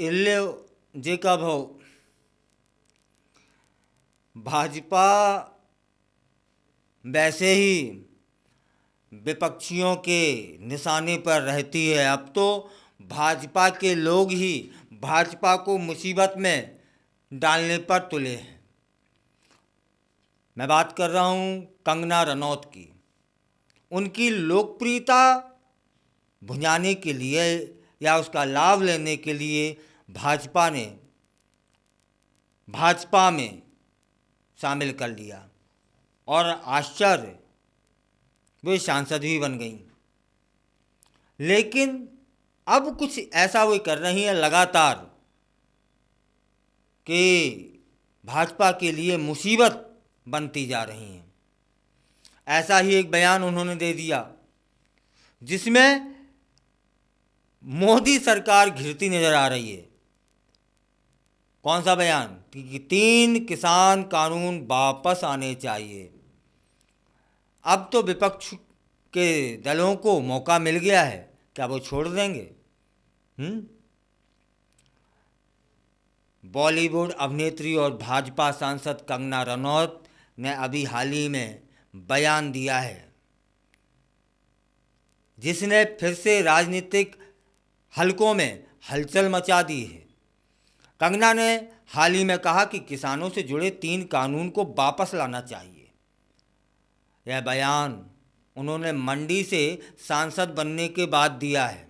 इल्ले जे कब हो भाजपा वैसे ही विपक्षियों के निशाने पर रहती है। अब तो भाजपा के लोग ही भाजपा को मुसीबत में डालने पर तुले हैं। मैं बात कर रहा हूँ कंगना रनौत की। उनकी लोकप्रियता भुनाने के लिए या उसका लाभ लेने के लिए भाजपा ने भाजपा में शामिल कर लिया और आश्चर्य, वे सांसद भी बन गई। लेकिन अब कुछ ऐसा वो कर रही हैं लगातार कि भाजपा के लिए मुसीबत बनती जा रही हैं। ऐसा ही एक बयान उन्होंने दे दिया जिसमें मोदी सरकार घिरती नजर आ रही है। कौन सा बयान? कि 3 किसान कानून वापस आने चाहिए। अब तो विपक्ष के दलों को मौका मिल गया है, क्या वो छोड़ देंगे? बॉलीवुड अभिनेत्री और भाजपा सांसद कंगना रनौत ने अभी हाल ही में बयान दिया है जिसने फिर से राजनीतिक हलकों में हलचल मचा दी है। कंगना ने हाल ही में कहा कि किसानों से जुड़े 3 कानून को वापस लाना चाहिए। यह बयान उन्होंने मंडी से सांसद बनने के बाद दिया है।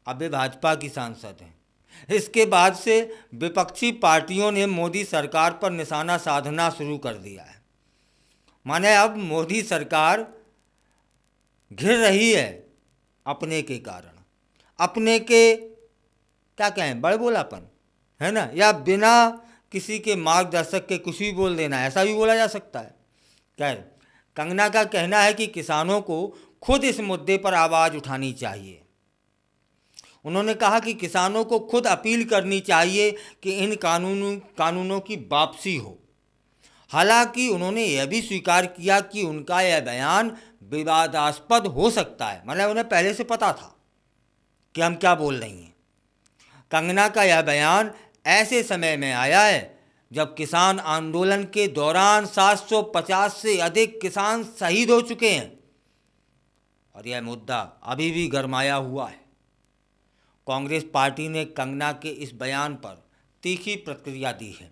अब वे भाजपा की सांसद हैं। इसके बाद से विपक्षी पार्टियों ने मोदी सरकार पर निशाना साधना शुरू कर दिया है। माने अब मोदी सरकार घिर रही है अपने के कारण, अपने के क्या कहें, बड़बोलापन है ना, या बिना किसी के मार्गदर्शक के कुछ भी बोल देना, ऐसा भी बोला जा सकता है। खैर, कंगना का कहना है कि किसानों को खुद इस मुद्दे पर आवाज़ उठानी चाहिए। उन्होंने कहा कि किसानों को खुद अपील करनी चाहिए कि इन कानूनों की वापसी हो। हालांकि उन्होंने यह भी स्वीकार किया कि उनका यह बयान विवादास्पद हो सकता है। मतलब उन्हें पहले से पता था कि हम क्या बोल रही हैं। कंगना का यह बयान ऐसे समय में आया है जब किसान आंदोलन के दौरान 750 से अधिक किसान शहीद हो चुके हैं और यह मुद्दा अभी भी गरमाया हुआ है। कांग्रेस पार्टी ने कंगना के इस बयान पर तीखी प्रतिक्रिया दी है।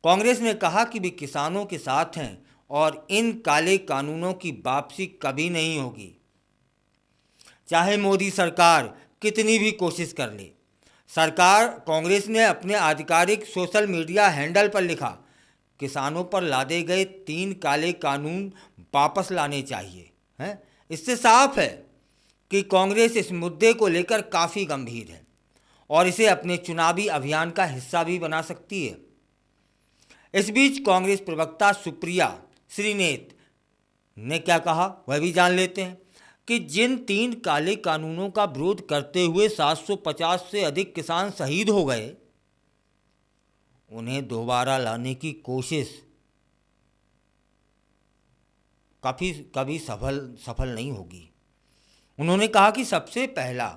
कांग्रेस ने कहा कि वे किसानों के साथ हैं और इन काले कानूनों की वापसी कभी नहीं होगी, चाहे मोदी सरकार कितनी भी कोशिश कर ले। कांग्रेस ने अपने आधिकारिक सोशल मीडिया हैंडल पर लिखा, किसानों पर लादे गए 3 काले कानून वापस लाने चाहिए। हैं? इससे साफ है कि कांग्रेस इस मुद्दे को लेकर काफ़ी गंभीर है और इसे अपने चुनावी अभियान का हिस्सा भी बना सकती है। इस बीच कांग्रेस प्रवक्ता सुप्रिया श्रीनेत ने क्या कहा वह भी जान लेते हैं कि जिन 3 काले कानूनों का विरोध करते हुए 750 से अधिक किसान शहीद हो गए, उन्हें दोबारा लाने की कोशिश कभी सफल नहीं होगी। उन्होंने कहा कि सबसे पहला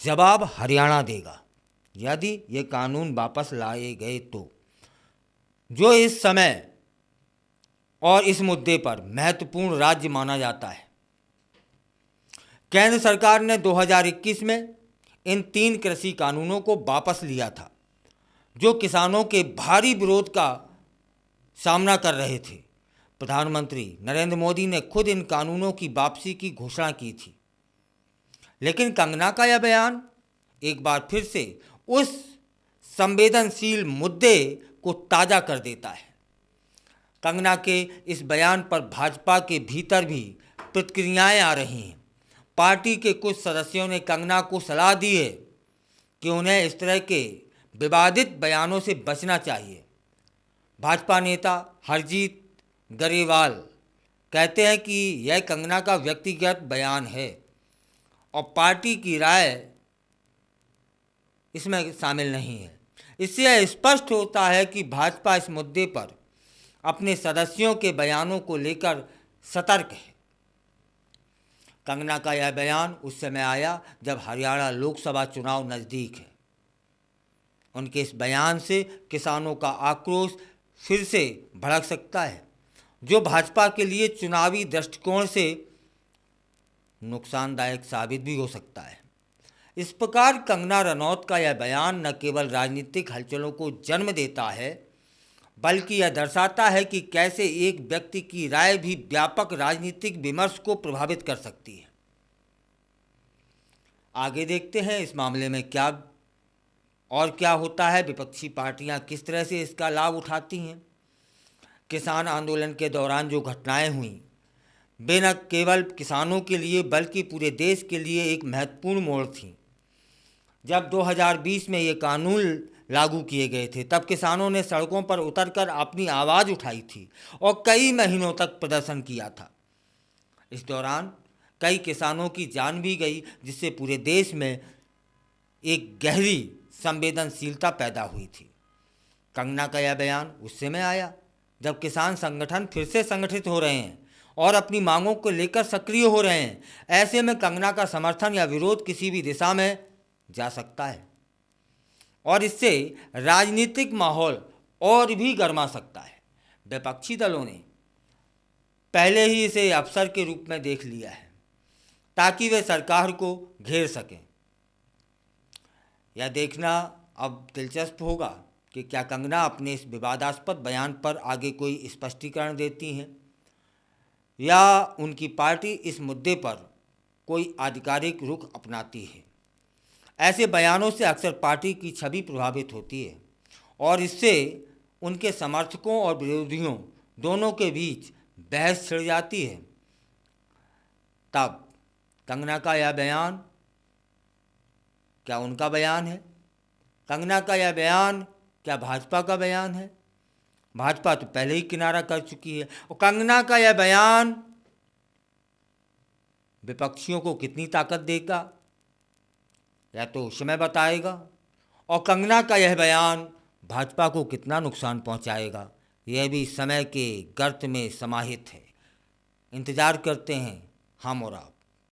जवाब हरियाणा देगा यदि ये कानून वापस लाए गए तो, जो इस समय और इस मुद्दे पर महत्वपूर्ण राज्य माना जाता है। केंद्र सरकार ने 2021 में इन 3 कृषि कानूनों को वापस लिया था जो किसानों के भारी विरोध का सामना कर रहे थे। प्रधानमंत्री नरेंद्र मोदी ने खुद इन कानूनों की वापसी की घोषणा की थी। लेकिन कंगना का यह बयान एक बार फिर से उस संवेदनशील मुद्दे को ताज़ा कर देता है। कंगना के इस बयान पर भाजपा के भीतर भी प्रतिक्रियाएं आ रही हैं। पार्टी के कुछ सदस्यों ने कंगना को सलाह दी है कि उन्हें इस तरह के विवादित बयानों से बचना चाहिए। भाजपा नेता हरजीत गरेवाल कहते हैं कि यह कंगना का व्यक्तिगत बयान है और पार्टी की राय इसमें शामिल नहीं है। इससे यह स्पष्ट होता है कि भाजपा इस मुद्दे पर अपने सदस्यों के बयानों को लेकर सतर्क है। कंगना का यह बयान उस समय आया जब हरियाणा लोकसभा चुनाव नज़दीक है। उनके इस बयान से किसानों का आक्रोश फिर से भड़क सकता है, जो भाजपा के लिए चुनावी दृष्टिकोण से नुकसानदायक साबित भी हो सकता है। इस प्रकार कंगना रनौत का यह बयान न केवल राजनीतिक हलचलों को जन्म देता है, बल्कि यह दर्शाता है कि कैसे एक व्यक्ति की राय भी व्यापक राजनीतिक विमर्श को प्रभावित कर सकती है। आगे देखते हैं इस मामले में क्या होता है, विपक्षी पार्टियां किस तरह से इसका लाभ उठाती हैं। किसान आंदोलन के दौरान जो घटनाएं हुई वे न केवल किसानों के लिए बल्कि पूरे देश के लिए एक महत्वपूर्ण मोड़ थी। जब 2020 में ये कानून लागू किए गए थे तब किसानों ने सड़कों पर उतरकर अपनी आवाज़ उठाई थी और कई महीनों तक प्रदर्शन किया था। इस दौरान कई किसानों की जान भी गई, जिससे पूरे देश में एक गहरी संवेदनशीलता पैदा हुई थी। कंगना का यह बयान उस समय आया जब किसान संगठन फिर से संगठित हो रहे हैं और अपनी मांगों को लेकर सक्रिय हो रहे हैं। ऐसे में कंगना का समर्थन या विरोध किसी भी दिशा में जा सकता है और इससे राजनीतिक माहौल और भी गर्मा सकता है। विपक्षी दलों ने पहले ही इसे अवसर के रूप में देख लिया है ताकि वे सरकार को घेर सकें। यह देखना अब दिलचस्प होगा कि क्या कंगना अपने इस विवादास्पद बयान पर आगे कोई स्पष्टीकरण देती हैं या उनकी पार्टी इस मुद्दे पर कोई आधिकारिक रुख अपनाती है। ऐसे बयानों से अक्सर पार्टी की छवि प्रभावित होती है और इससे उनके समर्थकों और विरोधियों दोनों के बीच बहस छिड़ जाती है। तब कंगना का यह बयान क्या उनका बयान है? कंगना का यह बयान क्या भाजपा का बयान है? भाजपा तो पहले ही किनारा कर चुकी है। और कंगना का यह बयान विपक्षियों को कितनी ताकत देगा या तो समय बताएगा, और कंगना का यह बयान भाजपा को कितना नुकसान पहुंचाएगा यह भी समय के गर्त में समाहित है। इंतज़ार करते हैं हम और आप।